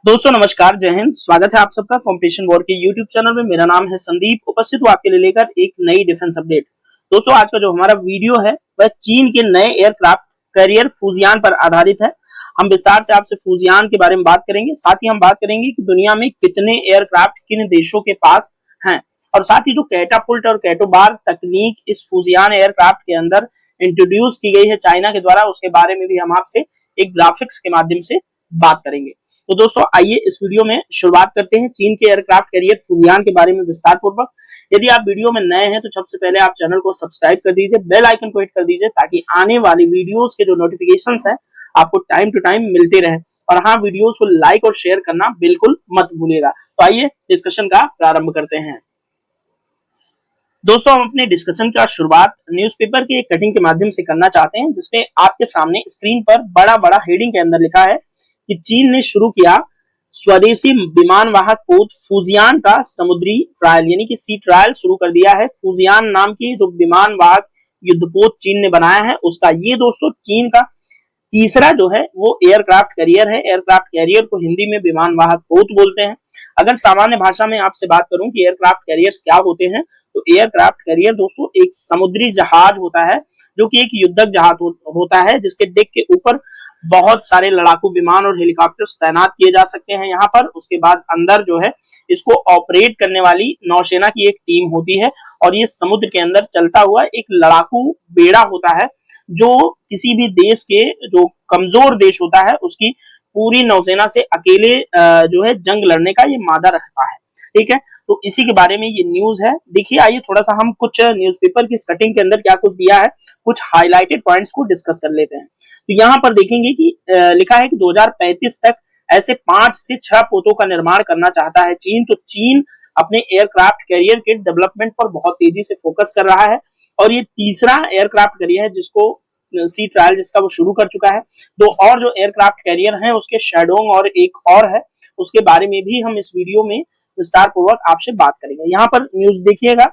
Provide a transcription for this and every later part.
दोस्तों नमस्कार, जय हिंद। स्वागत है आप सबका कॉम्पिटिशन वॉर के यूट्यूब चैनल में। मेरा नाम है संदीप, उपस्थित हूँ आपके लिए लेकर एक नई डिफेंस अपडेट। दोस्तों आज का जो हमारा वीडियो है वह चीन के नए एयरक्राफ्ट कैरियर फूजियान पर आधारित है। हम विस्तार से आपसे फूजियान के बारे में बात करेंगे, साथ ही हम बात करेंगे कि दुनिया में कितने एयरक्राफ्ट किन देशों के पास हैं, और साथ ही जो कैटापुल्ट और कैटोबार तकनीक इस फूजियान एयरक्राफ्ट के अंदर इंट्रोड्यूस की गई है चाइना के द्वारा, उसके बारे में भी हम आपसे एक ग्राफिक्स के माध्यम से बात करेंगे। तो दोस्तों आइए इस वीडियो में शुरुआत करते हैं चीन के एयरक्राफ्ट कैरियर फूजियान के बारे में विस्तार पूर्वक। यदि आप वीडियो में नए हैं तो सबसे पहले आप चैनल को सब्सक्राइब कर दीजिए, बेल आइकन को हिट कर दीजिए ताकि आने वाली वीडियोस के जो नोटिफिकेशंस हैं आपको टाइम टू टाइम मिलते रहे। और हाँ, वीडियोस को लाइक और शेयर करना बिल्कुल मत भूलिएगा। तो आइए डिस्कशन का प्रारंभ करते हैं। दोस्तों हम अपने डिस्कशन का शुरुआत न्यूज़पेपर के एक कटिंग के माध्यम से करना चाहते हैं, जिसमें आपके सामने स्क्रीन पर बड़ा बड़ा हेडिंग के अंदर लिखा है कि चीन ने शुरू किया स्वदेशी विमान वाहक पोत फूजियान का समुद्री ट्रायल, यानी कि सी ट्रायल शुरू कर दिया है। फूजियान नाम की जो विमान वाहक युद्धपोत चीन ने बनाया है उसका, ये दोस्तों चीन का तीसरा जो है वो एयरक्राफ्ट कैरियर है। एयरक्राफ्ट कैरियर को हिंदी में विमान वाहक पोत बोलते हैं। अगर सामान्य भाषा में आपसे बात करूं कि एयरक्राफ्ट कैरियर्स क्या होते हैं, तो एयरक्राफ्ट कैरियर दोस्तों एक समुद्री जहाज होता है जो कि एक युद्धक जहाज होता है, जिसके डेक के ऊपर बहुत सारे लड़ाकू विमान और हेलीकॉप्टर्स तैनात किए जा सकते हैं यहाँ पर। उसके बाद अंदर जो है इसको ऑपरेट करने वाली नौसेना की एक टीम होती है, और ये समुद्र के अंदर चलता हुआ एक लड़ाकू बेड़ा होता है जो किसी भी देश के जो कमजोर देश होता है उसकी पूरी नौसेना से अकेले जो है जंग लड़ने का ये मादा रखता है। ठीक है, तो इसी के बारे में ये न्यूज है। देखिए आइए थोड़ा सा हम कुछ न्यूज़पेपर की कटिंग के अंदर क्या कुछ दिया है, कुछ हाईलाइटेड पॉइंट्स को डिस्कस कर लेते हैं। तो यहाँ पर देखेंगे कि लिखा है कि 2035 तक ऐसे 5 से 6 पोतों का निर्माण करना चाहता है चीन। तो चीन अपने एयरक्राफ्ट कैरियर के डेवलपमेंट पर बहुत तेजी से फोकस कर रहा है, और ये तीसरा एयरक्राफ्ट कैरियर है जिसको सी ट्रायल जिसका वो शुरू कर चुका है। दो और जो एयरक्राफ्ट कैरियर हैं उसके शेडोंग और एक और है, उसके बारे में भी हम इस वीडियो में विस्तार पूर्वक आपसे बात करेंगे। यहाँ पर न्यूज देखिएगा,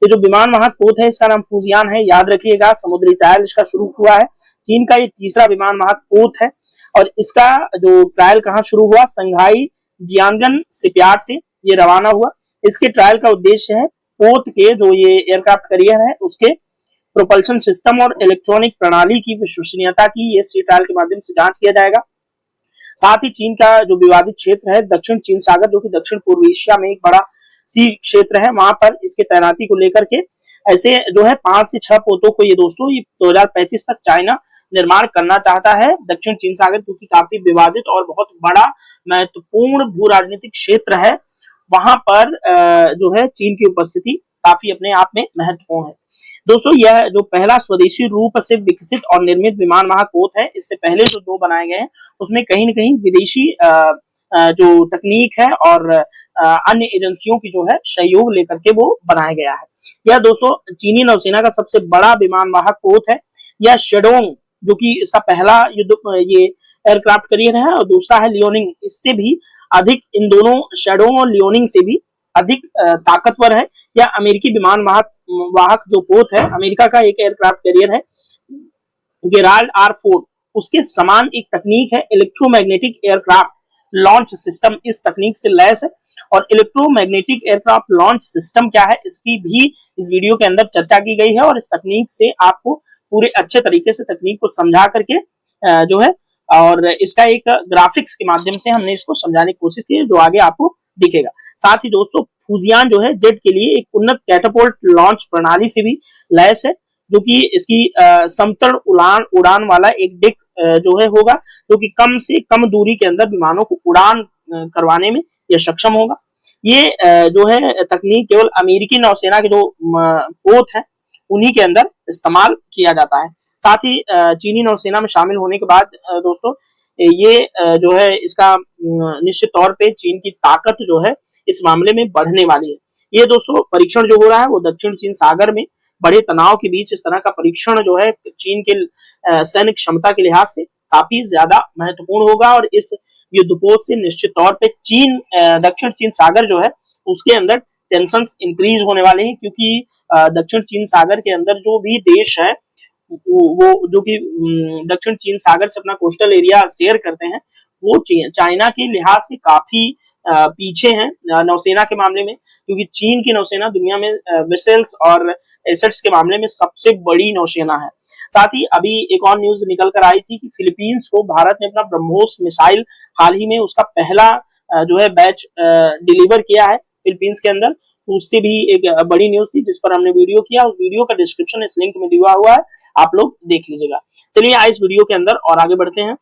ये जो विमान वाहक पोत है इसका नाम फूजियान है, याद रखिएगा। समुद्री ट्रायल इसका शुरू हुआ है, चीन का ये तीसरा विमान वाहक पोत है। और इसका जो ट्रायल कहाँ शुरू हुआ, संघाई जियांगन शिपयार्ड से ये रवाना हुआ। इसके ट्रायल का उद्देश्य है पोत के जो ये एयरक्राफ्ट कैरियर है उसके प्रोपल्शन सिस्टम और इलेक्ट्रॉनिक प्रणाली की विश्वसनीयता की ये सी ट्रायल के माध्यम से जांच किया जाएगा। साथ ही चीन का जो विवादित क्षेत्र है दक्षिण चीन सागर, जो कि दक्षिण पूर्व एशिया में एक बड़ा सी क्षेत्र है, वहां पर इसके तैनाती को लेकर के ऐसे जो है 5 से 6 पोतों को ये दोस्तों ये 2035 तक चाइना निर्माण करना चाहता है। दक्षिण चीन सागर क्योंकि काफी विवादित और बहुत बड़ा महत्वपूर्ण भू राजनीतिक क्षेत्र है, वहां पर जो है चीन की उपस्थिति काफी अपने आप में महत्वपूर्ण है। दोस्तों यह जो पहला स्वदेशी रूप से विकसित और निर्मित विमान वाहक पोत है, इससे पहले जो 2 बनाए गए हैं उसमें कहीं न कहीं विदेशी जो तकनीक है और अन्य एजेंसियों की जो है सहयोग लेकर के वो बनाया गया है। यह दोस्तों चीनी नौसेना का सबसे बड़ा विमान वाहक पोत है। यह शेडोंग जो कि इसका पहला युद्ध ये एयरक्राफ्ट कैरियर है, और दूसरा है लियोनिंग, इससे भी अधिक, इन दोनों शेडोंग और लियोनिंग से भी अधिक ताकतवर है। यह अमेरिकी विमान वाहक जो पोत है, अमेरिका का एक एयरक्राफ्ट कैरियर है गेराल्ड R4, उसके समान एक तकनीक है इलेक्ट्रोमैग्नेटिक एयरक्राफ्ट लॉन्च सिस्टम, इस तकनीक से लैस है। और इलेक्ट्रोमैग्नेटिक एयरक्राफ्ट लॉन्च सिस्टम क्या है इसकी भी इस वीडियो के अंदर चर्चा की गई है, और इस तकनीक से आपको पूरे अच्छे तरीके से तकनीक को समझा करके जो है और इसका एक ग्राफिक्स के माध्यम से हमने इसको समझाने की कोशिश की है जो आगे आपको दिखेगा। साथ ही दोस्तों फूजियान जो है जेट के लिए एक उन्नत कैटापोल्ट लॉन्च प्रणाली से भी लैस है, जो कि इसकी समतल उड़ान वाला एक डेक जो है होगा, जो कि कम से कम दूरी के अंदर विमानों को उड़ान करवाने में यह सक्षम होगा। ये जो है तकनीक केवल अमेरिकी नौसेना के जो पोत है उन्हीं के अंदर इस्तेमाल किया जाता है। साथ ही चीनी नौसेना में शामिल होने के बाद दोस्तों ये जो है इसका निश्चित तौर पे चीन की ताकत जो है इस मामले में बढ़ने वाली है। ये दोस्तों परीक्षण जो हो रहा है वो दक्षिण चीन सागर में बड़े तनाव के बीच इस तरह का परीक्षण जो है चीन के सैन्य क्षमता के लिहाज से काफी ज्यादा महत्वपूर्ण होगा, और इस युद्धपोत से निश्चित तौर पे चीन दक्षिण चीन सागर जो है उसके अंदर टेंशन इंक्रीज होने वाले हैं, क्योंकि दक्षिण चीन सागर के अंदर जो भी देश है वो जो कि दक्षिण चीन सागर से अपना कोस्टल एरिया शेयर करते हैं, वो चाइना के लिहाज से काफी पीछे हैं नौसेना के मामले में, क्योंकि चीन की नौसेना दुनिया में मिसाइल्स और एसेट्स के मामले में सबसे बड़ी नौसेना है। साथ ही अभी एक और न्यूज निकल कर आई थी कि फिलीपींस को भारत ने अपना ब्रह्मोस मिसाइल हाल ही में उसका पहला जो है बैच डिलीवर किया है फिलीपींस के अंदर। तो उससे भी एक बड़ी न्यूज थी जिस पर हमने वीडियो किया, उस वीडियो का डिस्क्रिप्शन इस लिंक में दिया हुआ है, आप लोग देख लीजिएगा। चलिए आज इस वीडियो के अंदर और आगे बढ़ते हैं।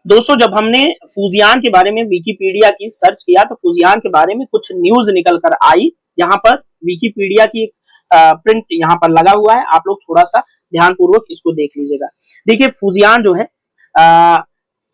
दोस्तों, जब हमने फूजियान के बारे में विकिपीडिया की सर्च किया तो फूजियान के बारे में कुछ न्यूज निकल कर आई। यहाँ पर विकिपीडिया की प्रिंट यहाँ पर लगा हुआ है, आप लोग थोड़ा सा ध्यानपूर्वक इसको देख लीजिएगा। देखिए फूजियान जो है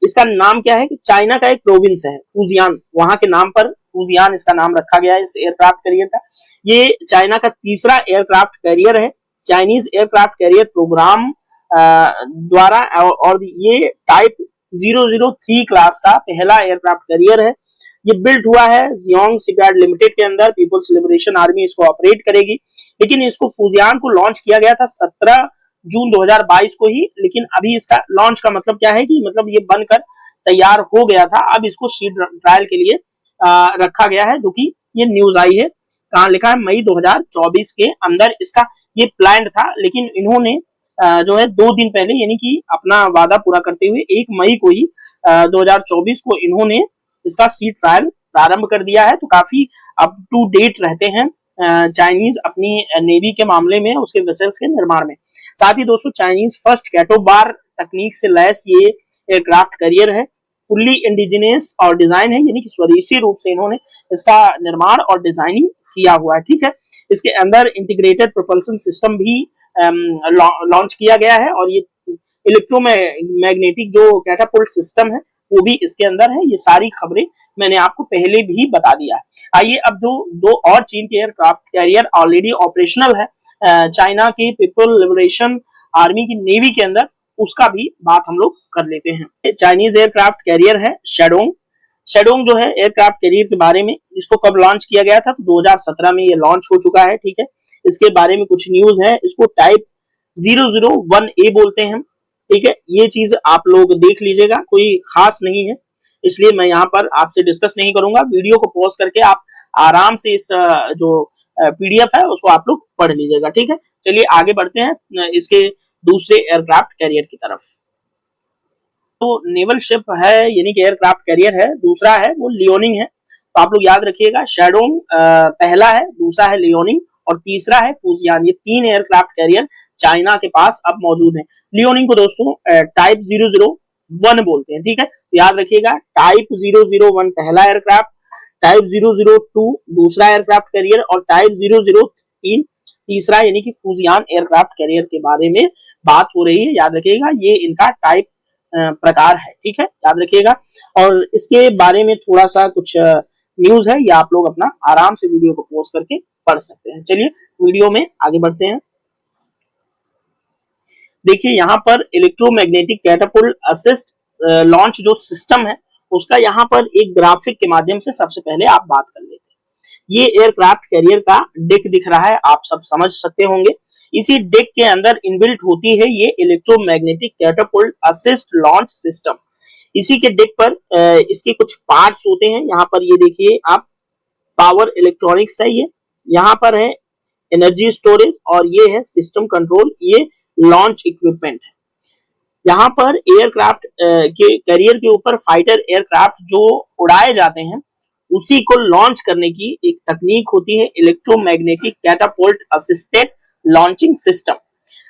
इसका नाम क्या है कि चाइना का एक प्रोविंस है फूजियान, वहां के नाम पर फूजियान इसका नाम रखा गया है इस एयरक्राफ्ट कैरियर का। ये चाइना का तीसरा एयरक्राफ्ट कैरियर है चाइनीज एयरक्राफ्ट कैरियर प्रोग्राम द्वारा, और ये टाइप 003 क्लास का पहला एयरक्राफ्ट कैरियर है। ये बिल्ट हुआ है जियोंग शिपयार्ड लिमिटेड के अंदर, पीपल्स लिबरेशन आर्मी इसको ऑपरेट करेगी। लेकिन इसको फूजियान को लॉन्च किया गया था 17 जून 2022 को ही, लेकिन अभी इसका लॉन्च का मतलब क्या है कि मतलब ये बनकर तैयार हो गया था, अब इसको सी ट्रायल के लिए रखा गया है, जो कि ये न्यूज आई है। कहाँ लिखा है, मई 2024 के अंदर इसका ये प्लान था, लेकिन इन्होंने जो है 2 दिन पहले यानी कि अपना वादा पूरा करते हुए 1 मई को ही 2024 को इन्होंने इसका सी ट्रायल प्रारंभ कर दिया है। तो काफी अप टू डेट रहते हैं चाइनीज अपनी नेवी के मामले में, उसके वेसल्स के निर्माण में। साथ ही दोस्तों चाइनीज फर्स्ट कैटोबार तकनीक से लैस ये एयरक्राफ्ट कैरियर है, फुल्ली इंडिजिनियस और डिजाइन है, यानी कि स्वदेशी रूप से इन्होंने इसका निर्माण और डिजाइनिंग किया हुआ है। ठीक है, इसके अंदर इंटीग्रेटेड प्रोपल्सन सिस्टम भी लॉन्च किया गया है, और ये इलेक्ट्रोमैग्नेटिक जो कैटापुल्ट सिस्टम है वो भी इसके अंदर है। ये सारी खबरें मैंने आपको पहले भी बता दिया है। आइए अब जो 2 और चीन के एयरक्राफ्ट कैरियर ऑलरेडी ऑपरेशनल है चाइना की पीपल लिबरेशन आर्मी की नेवी के अंदर, उसका भी बात हम लोग कर लेते हैं। चाइनीज एयरक्राफ्ट कैरियर है शेडोंग। शेडोंग जो है एयरक्राफ्ट कैरियर के बारे में, इसको कब लॉन्च किया गया था तो 2017 में ये लॉन्च हो चुका है। ठीक है, इसके बारे में कुछ न्यूज है। इसको टाइप 001A बोलते हैं। ठीक है, ये चीज आप लोग देख लीजिएगा, कोई खास नहीं है, इसलिए मैं यहाँ पर आपसे डिस्कस नहीं करूंगा। वीडियो को पॉज करके आप आराम से इस जो पीडीएफ है उसको आप लोग पढ़ लीजिएगा। ठीक है, चलिए आगे बढ़ते हैं इसके दूसरे एयरक्राफ्ट कैरियर की तरफ। तो नेवल शिप है यानी कि एयरक्राफ्ट कैरियर है, दूसरा है वो लियोनिंग है। तो आप लोग याद रखिएगा, शेडोंग पहला है, दूसरा है लियोनिंग और तीसरा है फूजियान। ये 3 एयरक्राफ्ट कैरियर चाइना के पास अब मौजूद है। लियोनिंग को दोस्तों टाइप 001 बोलते हैं। ठीक है, तो याद रखिएगा, टाइप 001 पहला एयरक्राफ्ट, टाइप 002 दूसरा एयरक्राफ्ट कैरियर और टाइप 003 तीसरा, यानी कि फूजियान एयरक्राफ्ट कैरियर के बारे में बात हो रही है। याद रखिएगा, ये इनका टाइप प्रकार है। ठीक है, याद रखिएगा। और इसके बारे में थोड़ा सा कुछ न्यूज है, या आप लोग अपना आराम से वीडियो को पॉज करके पढ़ सकते हैं। चलिए वीडियो में आगे बढ़ते हैं। देखिए यहाँ पर इलेक्ट्रोमैग्नेटिक कैटापुल्ट असिस्ट लॉन्च जो सिस्टम है उसका यहाँ पर एक ग्राफिक के माध्यम से सबसे पहले आप बात कर लेते हैं। ये एयरक्राफ्ट कैरियर का डेक दिख रहा है, आप सब समझ सकते होंगे। इसी डेक के अंदर इनबिल्ट होती है ये electromagnetic catapult assist launch system. इसी के डेक पर इसके कुछ पार्ट्स होते हैं। यहाँ पर ये देखिए आप, पावर इलेक्ट्रॉनिक्स है, ये यहाँ पर है एनर्जी स्टोरेज, और ये है सिस्टम कंट्रोल, ये लॉन्च इक्विपमेंट है। यहाँ पर एयरक्राफ्ट के कैरियर के ऊपर फाइटर एयरक्राफ्ट जो उड़ाए जाते हैं उसी को लॉन्च करने की एक तकनीक होती है electromagnetic catapult assisted launching system.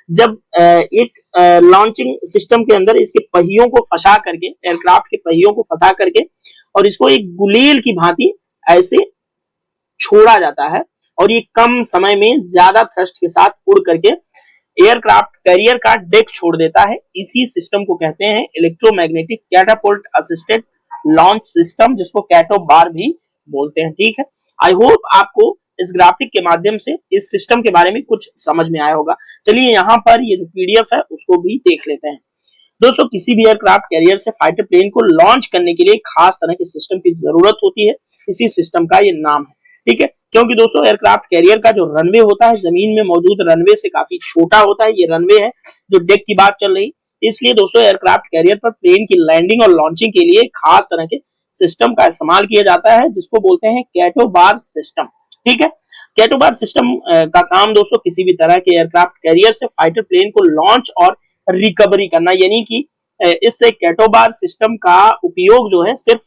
जब एक लॉन्चिंग सिस्टम के अंदर इसके पहियों को फंसा करके, एयरक्राफ्ट के पहियों को फंसा करके, और इसको एक गुलेल की भांति ऐसे छोड़ा जाता है, और ये कम समय में ज्यादा थ्रस्ट के साथ उड़ करके एयरक्राफ्ट कैरियर का डेक छोड़ देता है। इसी सिस्टम को कहते हैं electromagnetic catapult assisted launch system, जिसको कैटो बार भी बोलते हैं। ठीक है, आई होप आपको इस ग्राफिक के माध्यम से इस सिस्टम के बारे में कुछ समझ में आया होगा। चलिए यहाँ पर ये जो पीडीएफ है उसको भी देख लेते हैं। दोस्तों, किसी भी एयरक्राफ्ट कैरियर से फाइटर प्लेन को लॉन्च करने के लिए खास तरह के सिस्टम की जरूरत होती है। इसी सिस्टम का ये नाम है। ठीक है, क्योंकि दोस्तों एयरक्राफ्ट कैरियर का जो रनवे होता है जमीन में मौजूद रनवे से काफी छोटा होता है। ये रनवे है जो डेक की बात चल रही, इसलिए दोस्तों एयरक्राफ्ट कैरियर पर प्लेन की लैंडिंग और लॉन्चिंग के लिए खास तरह के सिस्टम का इस्तेमाल किया जाता है, जिसको बोलते हैं कैटोबार सिस्टम। ठीक है, कैटोबार सिस्टम का काम दोस्तों किसी भी तरह के एयरक्राफ्ट कैरियर से फाइटर प्लेन को लॉन्च और रिकवरी करना, यानी कि इससे कैटोबार सिस्टम का उपयोग जो है सिर्फ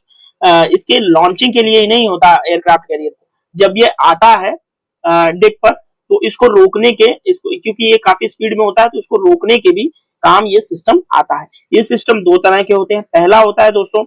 इसके लॉन्चिंग के लिए ही नहीं होता एयरक्राफ्ट कैरियर को। जब ये आता है डेक पर तो इसको रोकने के, इसको क्योंकि ये काफी स्पीड में होता है तो इसको रोकने के भी काम ये सिस्टम आता है। ये सिस्टम दो तरह के होते हैं। पहला होता है दोस्तों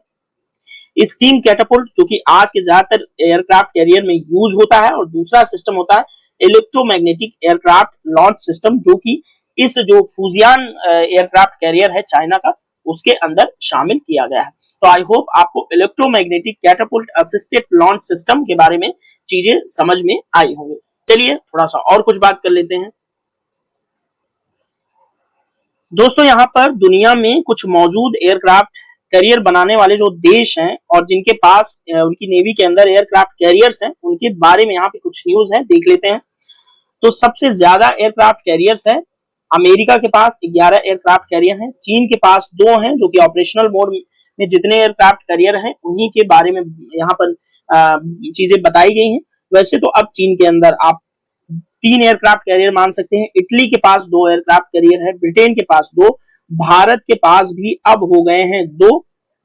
स्टीम कैटापुल्ट, जो कि आज के ज्यादातर एयरक्राफ्ट कैरियर में यूज होता है, और दूसरा सिस्टम होता है इलेक्ट्रोमैग्नेटिक एयरक्राफ्ट लॉन्च सिस्टम, जो कि इस जो फूजियान एयरक्राफ्ट कैरियर है चाइना का उसके अंदर शामिल किया गया है। तो आई होप आपको electromagnetic catapult assisted launch system के बारे में चीजें समझ में आई होंगी। चलिए थोड़ा सा और कुछ बात कर लेते हैं। दोस्तों यहाँ पर दुनिया में कुछ मौजूद एयरक्राफ्ट कैरियर बनाने वाले जो देश हैं और जिनके पास उनकी नेवी के अंदर एयरक्राफ्ट कैरियर्स हैं, उनके बारे में यहाँ पे कुछ न्यूज है, देख लेते हैं। तो सबसे ज्यादा एयरक्राफ्ट कैरियर्स है अमेरिका के पास 11 एयरक्राफ्ट कैरियर हैं, चीन के पास 2 हैं, जो कि ऑपरेशनल मोड में जितने एयरक्राफ्ट कैरियर हैं उन्हीं के बारे में यहाँ पर चीजें बताई गई हैं। वैसे तो अब चीन के अंदर आप 3 एयरक्राफ्ट कैरियर मान सकते हैं, इटली के पास 2 एयरक्राफ्ट कैरियर है, ब्रिटेन के पास 2, भारत के पास भी अब हो गए हैं 2।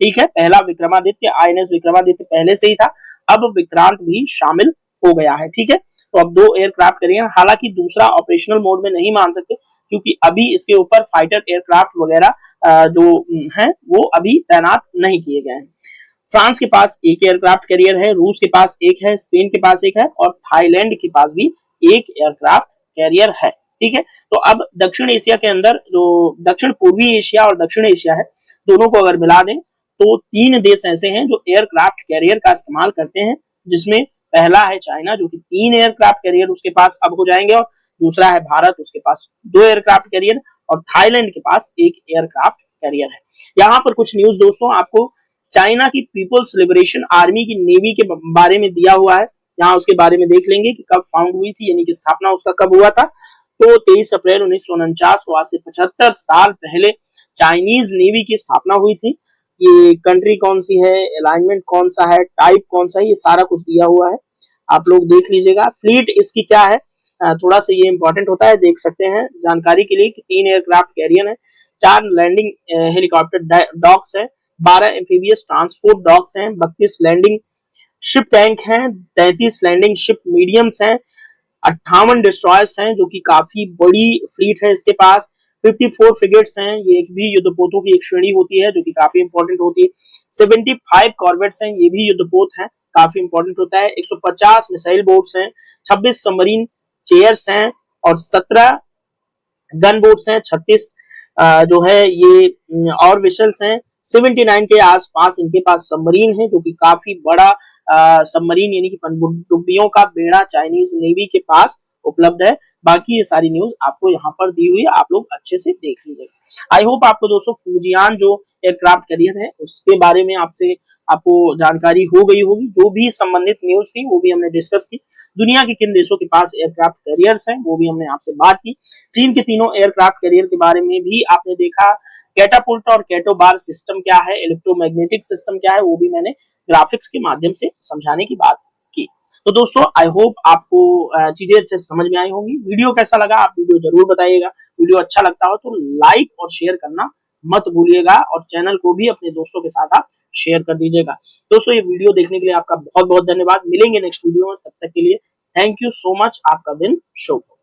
ठीक है, पहला विक्रमादित्य आईएनएस विक्रमादित्य पहले से ही था, अब विक्रांत भी शामिल हो गया है। ठीक है, तो अब 2 एयरक्राफ्ट कैरियर, हालांकि दूसरा ऑपरेशनल मोड में नहीं मान सकते क्योंकि अभी इसके ऊपर फाइटर एयरक्राफ्ट वगैरह जो हैं वो अभी तैनात नहीं किए गए हैं। फ्रांस के पास 1 एयरक्राफ्ट कैरियर है, रूस के पास 1 है, स्पेन के पास 1 है और थाईलैंड के पास भी 1 एयरक्राफ्ट कैरियर है। ठीक है, तो अब दक्षिण एशिया के अंदर जो दक्षिण पूर्वी एशिया और दक्षिण एशिया है, दोनों को अगर मिला दें तो 3 देश ऐसे हैं जो एयरक्राफ्ट कैरियर का इस्तेमाल करते हैं, जिसमें पहला है चाइना जो कि 3 एयरक्राफ्ट कैरियर उसके पास अब हो जाएंगे, और दूसरा है भारत, उसके पास 2 एयरक्राफ्ट कैरियर, और थाईलैंड के पास 1 एयरक्राफ्ट कैरियर है। यहाँ पर कुछ न्यूज दोस्तों आपको चाइना की पीपल्स लिबरेशन आर्मी की नेवी के बारे में दिया हुआ है, यहाँ उसके बारे में देख लेंगे कि कब फाउंड हुई थी, यानी कि स्थापना उसका कब हुआ था। तो 23 अप्रैल 1949 को, आज से 75 साल पहले चाइनीज नेवी की स्थापना हुई थी। ये कंट्री कौन सी है, अलाइनमेंट कौन सा है, टाइप कौन सा है, ये सारा कुछ दिया हुआ है, आप लोग देख लीजिएगा। फ्लीट इसकी क्या है, थोड़ा सा ये इंपॉर्टेंट होता है, देख सकते हैं जानकारी के लिए कि 3 एयरक्राफ्ट कैरियर है, 4 लैंडिंग हेलीकॉप्टर डॉक्स है, 12 एम्फीबियस ट्रांसपोर्ट डॉक्स हैं, 32 लैंडिंग शिप टैंक हैं, 33 लैंडिंग शिप मीडियम्स हैं, 58 डिस्ट्रॉयर्स हैं, जो कि काफी बड़ी फ्लीट है इसके पास, 54 फ्रिगेट्स हैं, ये एक भी युद्धपोतों की एक श्रेणी होती है जो कि काफी इंपॉर्टेंट होती है, 75 कॉर्वेट्स हैं, ये भी युद्धपोत हैं, काफी इंपॉर्टेंट होता है, 150 मिसाइल बोट्स हैं, 26 सबमरीन चेयर्स हैं और 17 गन बोट्स हैं, 36 जो है ये और विशल्स हैं, 79 के आसपास इनके पास सबमरीन है, जो कि काफी बड़ा सबमरीन यानी कि पनडुब्बियों का बेड़ा चाइनीज नेवी के पास उपलब्ध है। बाकी ये सारी न्यूज आपको यहाँ पर दी हुई है, आप लोग अच्छे से देख लीजिएगा। आई होप आपको दोस्तों फूजियान जो एयरक्राफ्ट कैरियर है उसके बारे में आपको जानकारी हो गई होगी। जो भी संबंधित न्यूज थी वो भी हमने डिस्कस की। दुनिया के किन देशों के पास एयरक्राफ्ट कैरियर्स हैं वो भी हमने आपसे बात की। चीन के तीनों एयरक्राफ्ट कैरियर के बारे में भी आपने देखा। कैटापुल्ट और कैटोबार सिस्टम क्या है, इलेक्ट्रोमैग्नेटिक सिस्टम क्या है, वो भी मैंने ग्राफिक्स के माध्यम से समझाने की बात की। तो दोस्तों आई होप आपको चीजें अच्छे से समझ में आई होंगी। वीडियो कैसा लगा आप वीडियो जरूर बताइएगा। वीडियो अच्छा लगता हो तो लाइक और शेयर करना मत भूलिएगा, और चैनल को भी अपने दोस्तों के साथ आप शेयर कर दीजिएगा। दोस्तों ये वीडियो देखने के लिए आपका बहुत बहुत धन्यवाद। मिलेंगे नेक्स्ट वीडियो में, तब तक के लिए थैंक यू सो मच। आपका दिन शुभ हो।